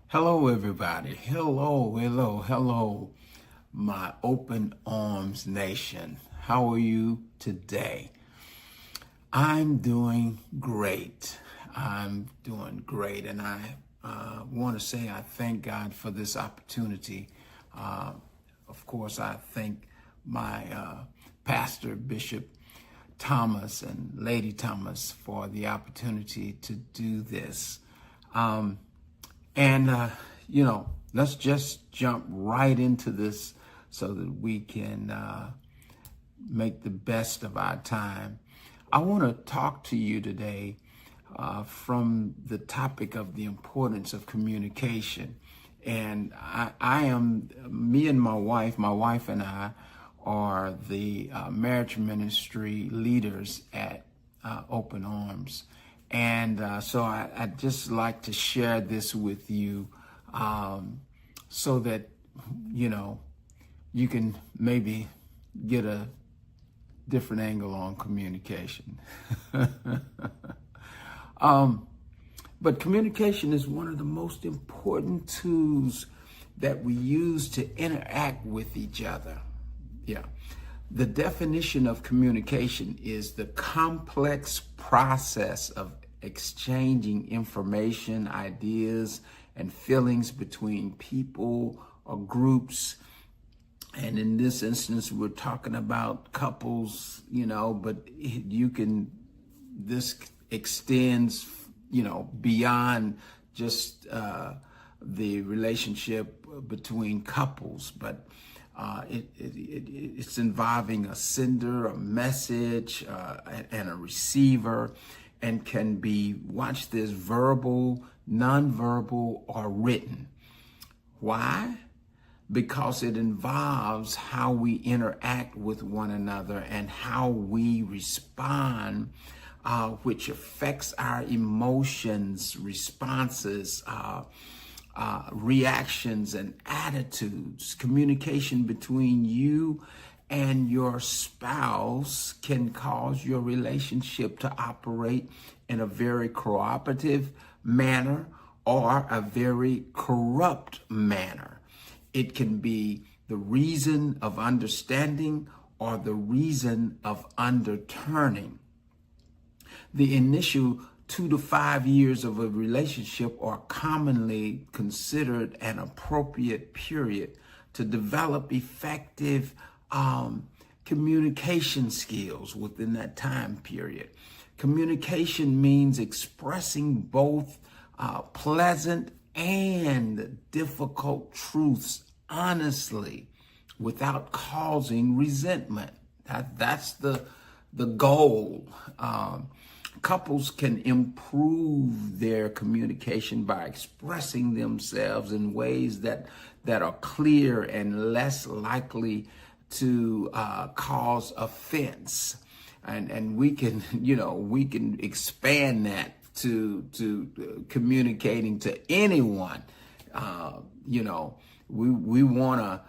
Hello, everybody. Hello, my open arms nation. How are you today? I'm doing great. And I want to say I thank God for this opportunity. Uh, of course, I thank my pastor, Bishop Thomas, and Lady Thomas for the opportunity to do this. Um, and, let's just jump right into this so that we can make the best of our time. I want to talk to you today from the topic of the importance of communication. And me and my wife and I are the marriage ministry leaders at Open Arms. And so I'd just like to share this with you so that, you can maybe get a different angle on communication. But communication is one of the most important tools that we use to interact with each other. Yeah. The definition of communication is the complex process of exchanging information, ideas, and feelings between people or groups. And in this instance, we're talking about couples, but this extends, beyond just the relationship between couples, but it's involving a sender, a message, and a receiver, and can be, watch this, verbal, nonverbal, or written. Why? Because it involves how we interact with one another and how we respond, which affects our emotions, responses, reactions, and attitudes. Communication between you and your spouse can cause your relationship to operate in a very cooperative manner or a very corrupt manner. It can be the reason of understanding or the reason of underturning. The initial 2 to 5 years of a relationship are commonly considered an appropriate period to develop effective communication skills within that time period. Communication means expressing both pleasant and difficult truths honestly without causing resentment. That's the goal. Couples can improve their communication by expressing themselves in ways that are clear and less likely to cause offense. And we can, we can expand that to communicating to anyone. We wanna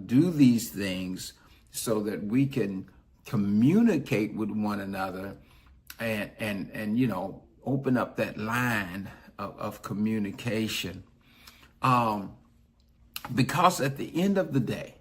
do these things so that we can communicate with one another and open up that line of communication. Because at the end of the day,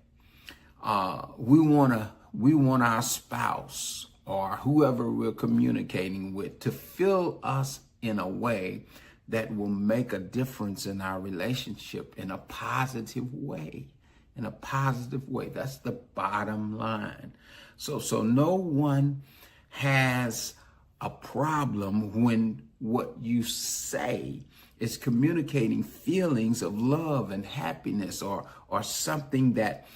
we want our spouse or whoever we're communicating with to feel us in a way that will make a difference in our relationship in a positive way. That's the bottom line. So no one has a problem when what you say is communicating feelings of love and happiness or something that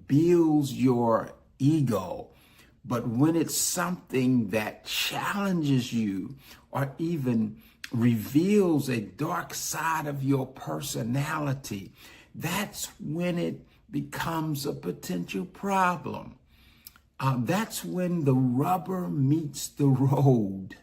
builds your ego. But when it's something that challenges you or even reveals a dark side of your personality, that's when it becomes a potential problem. That's when the rubber meets the road.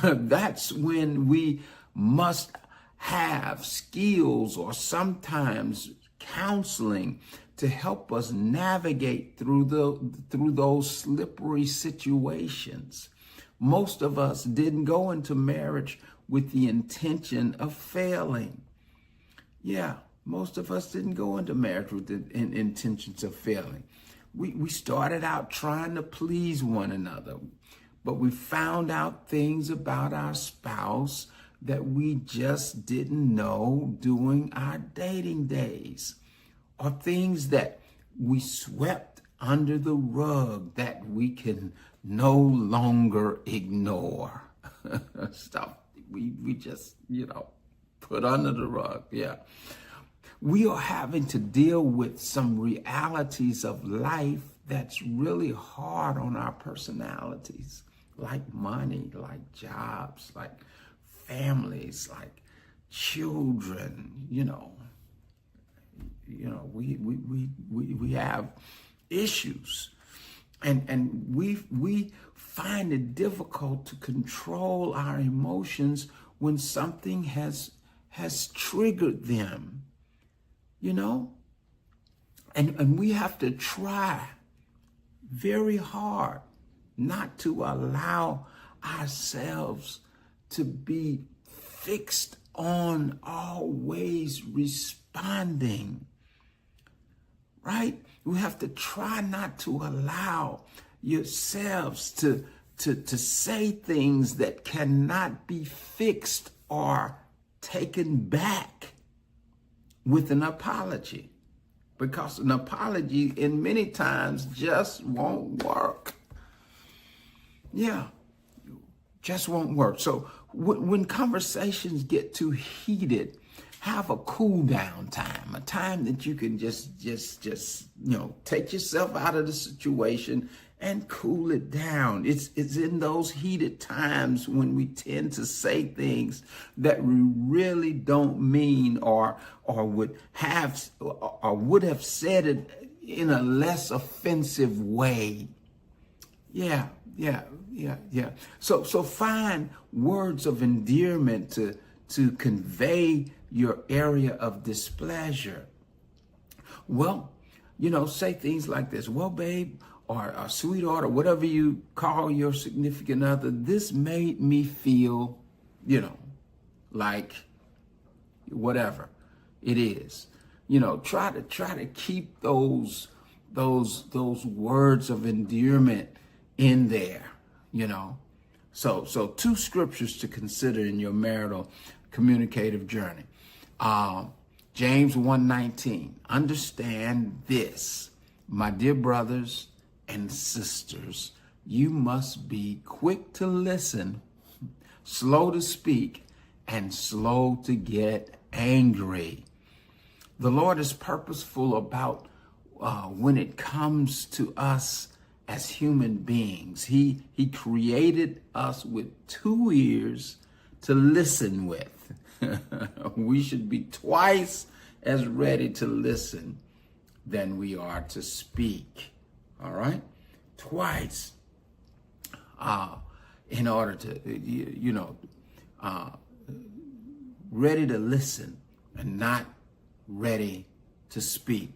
That's when we must have skills or sometimes counseling to help us navigate through those slippery situations. Most of us didn't go into marriage with the intention of failing. Yeah, most of us didn't go into marriage with the intentions of failing. We started out trying to please one another, but we found out things about our spouse that we just didn't know during our dating days, or things that we swept under the rug that we can no longer ignore. Stuff we just, put under the rug. Yeah. We are having to deal with some realities of life that's really hard on our personalities, like money, like jobs, like families, like children. We have issues, and we find it difficult to control our emotions when something has triggered them, and we have to try very hard not to allow ourselves to be fixed on always responding, right? We have to try not to allow yourselves to say things that cannot be fixed or taken back with an apology, because an apology in many times just won't work. Yeah, just won't work. So when conversations get too heated, have a cool down time, a time that you can just take yourself out of the situation and cool it down. It's in those heated times when we tend to say things that we really don't mean, or would have said it in a less offensive way. Yeah. So find words of endearment to convey your area of displeasure. Well, say things like this. Well, babe, or sweetheart, or whatever you call your significant other, this made me feel, like whatever it is. Try to keep those words of endearment in there, So two scriptures to consider in your marital communicative journey. James 1:19. Understand this, my dear brothers and sisters, you must be quick to listen, slow to speak, and slow to get angry. The Lord is purposeful about when it comes to us as human beings. He created us with 2 ears to listen with. We should be twice as ready to listen than we are to speak. All right? Twice. In order to, ready to listen and not ready to speak.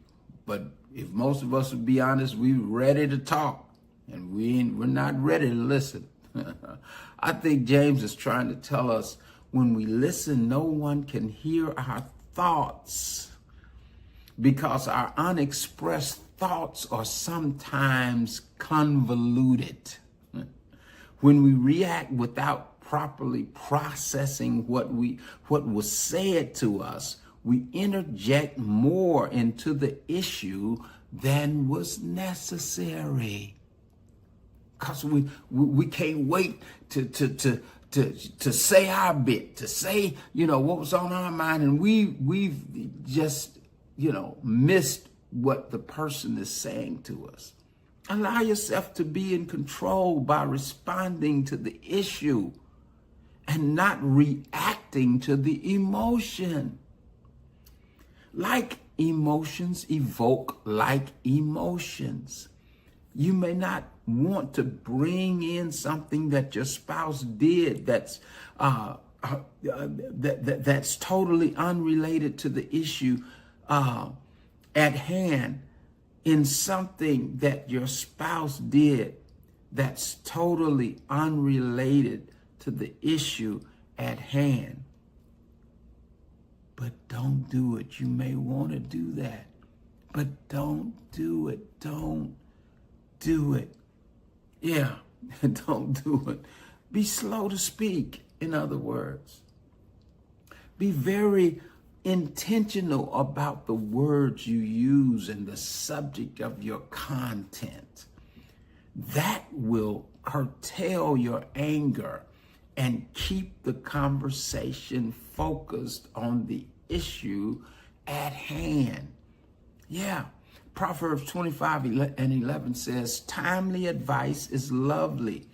But if most of us would be honest, we're ready to talk and we're not ready to listen. I think James is trying to tell us, when we listen, no one can hear our thoughts, because our unexpressed thoughts are sometimes convoluted. When we react without properly processing what was said to us, we interject more into the issue than was necessary. Because we can't wait to say our bit, to say, what was on our mind, and we've just, missed what the person is saying to us. Allow yourself to be in control by responding to the issue and not reacting to the emotion. Like emotions evoke like emotions. You may not want to bring in something that your spouse did that's totally unrelated to the issue at hand, in something that your spouse did that's totally unrelated to the issue at hand. But but don't do it. You may want to do that, but don't do it. Don't do it. Yeah, don't do it. Be slow to speak, in other words. Be very intentional about the words you use and the subject of your content. That will curtail your anger and keep the conversation focused on the issue at hand. Yeah. Proverbs 25:11 says, timely advice is lovely,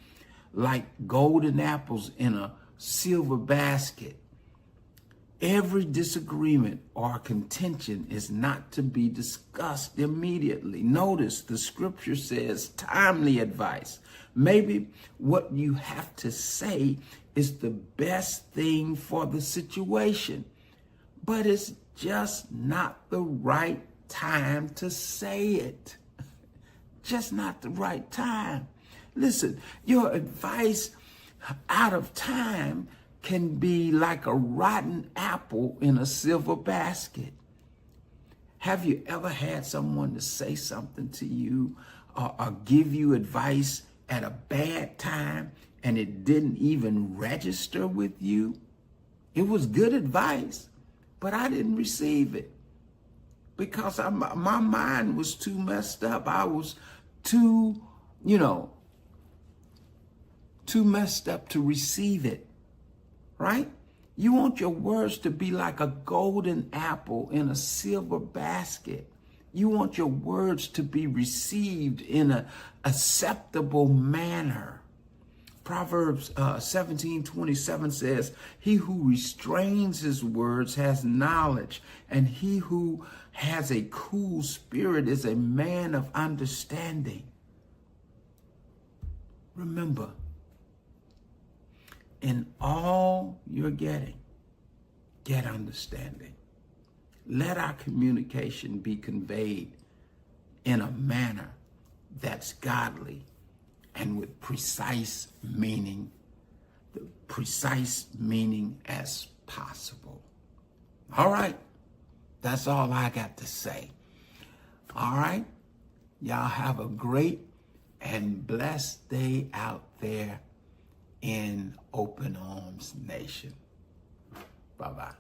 like golden apples in a silver basket. Every disagreement or contention is not to be discussed immediately. Notice the scripture says timely advice. Maybe what you have to say is the best thing for the situation, but it's just not the right time to say it. Just not the right time. Listen, your advice out of time can be like a rotten apple in a silver basket. Have you ever had someone to say something to you or give you advice at a bad time and it didn't even register with you? It was good advice, but I didn't receive it because my mind was too messed up. I was too messed up to receive it. Right? You want your words to be like a golden apple in a silver basket. You want your words to be received in an acceptable manner. Proverbs 17:27 says, he who restrains his words has knowledge, and he who has a cool spirit is a man of understanding. Remember, in all you're getting, get understanding. Let our communication be conveyed in a manner that's godly and with precise meaning, the precise meaning as possible. All right, that's all I got to say. All right, y'all have a great and blessed day out there in Open Arms Nation. Bye-bye.